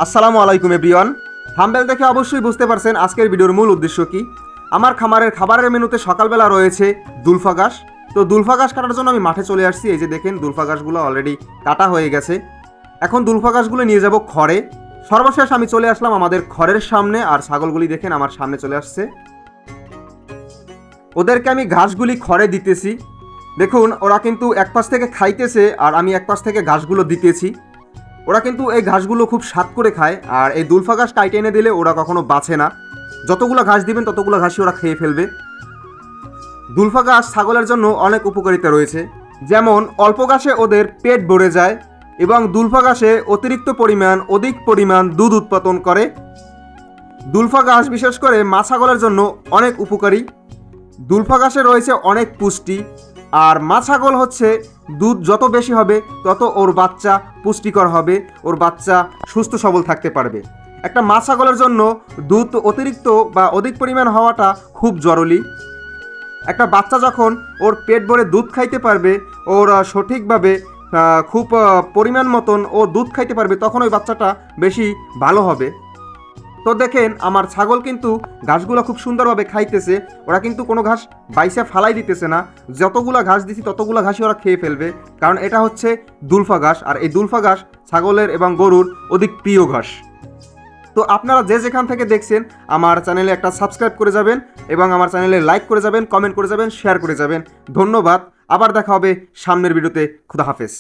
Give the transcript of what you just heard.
আসসালামু আলাইকুম everyone. Thumbnail দেখে অবশ্যই বুঝতে পারছেন আজকের ভিডিওর মূল উদ্দেশ্য কি। আমার খামারের খাবারের মেনুতে সকালবেলা রয়েছে দুলফা ঘাস। তো দুলফা ঘাস কাটার জন্য আমি মাঠে চলে আসছি। এই যে দেখেন দুলফা ঘাসগুলো অলরেডি কাটা হয়ে গেছে। এখন দুলফা ঘাসগুলো নিয়ে যাব খড়ে। সর্বশেষ আমি চলে আসলাম আমাদের খড়ের সামনে, আর ছাগলগুলি দেখেন আমার সামনে চলে আসছে। ওদেরকে আমি ঘাসগুলি খড়ে দিতেছি। দেখুন ওরা কিন্তু এক পাশ থেকে খাইতেছে আর আমি এক পাশ থেকে ঘাসগুলো দিতেছি। ওরা কিন্তু এই ঘাসগুলো খুব স্বাদ করে খায়, আর এই দুলফা ঘাস কাইটে এনে দিলে ওরা কখনো বাঁচে না। যতগুলো ঘাস দিবেন ততগুলো ঘাসই ওরা খেয়ে ফেলবে। দুলফা ঘাস ছাগলের জন্য অনেক উপকারিতা রয়েছে, যেমন অল্প ঘাসে ওদের পেট ভরে যায় এবং দুলফা ঘাসে অধিক পরিমাণ দুধ উৎপাদন করে। দুলফা ঘাস বিশেষ করে মা ছাগলের জন্য অনেক উপকারী। দুলফা ঘাসে রয়েছে অনেক পুষ্টি, আর মা ছাগল হচ্ছে দুধ যত বেশি হবে তত ওর বাচ্চা পুষ্টিকর হবে, ওর বাচ্চা সুস্থ সবল থাকতে পারবে। একটা মা ছাগলের জন্য দুধ অতিরিক্ত বা অধিক পরিমাণ হওয়াটা খুব জরুরি। একটা বাচ্চা যখন ওর পেট ভরে দুধ খাইতে পারবে, ওর সঠিকভাবে খুব পরিমাণ মতন ও দুধ খাইতে পারবে, তখন ওই বাচ্চাটা বেশি ভালো হবে। তো দেখেন আমার ছাগল কিন্তু ঘাসগুলো খুব সুন্দরভাবে খাইতেছে। ওরা কিন্তু কোনো ঘাস বাইসা ফালাই দিতেছে না। যতগুলো ঘাস দিছি ততগুলো ঘাসই ওরা খেয়ে ফেলবে, কারণ এটা হচ্ছে দুলফা ঘাস, আর এই দুলফা ঘাস ছাগলের এবং গরুর অধিক প্রিয় ঘাস। তো আপনারা যে যেখান থেকে দেখছেন আমার চ্যানেলে একটা সাবস্ক্রাইব করে যাবেন এবং আমার চ্যানেলে লাইক করে যাবেন, কমেন্ট করে যাবেন, শেয়ার করে যাবেন। ধন্যবাদ। আবার দেখা হবে সামনের ভিডিওতে। খুদা হাফেজ।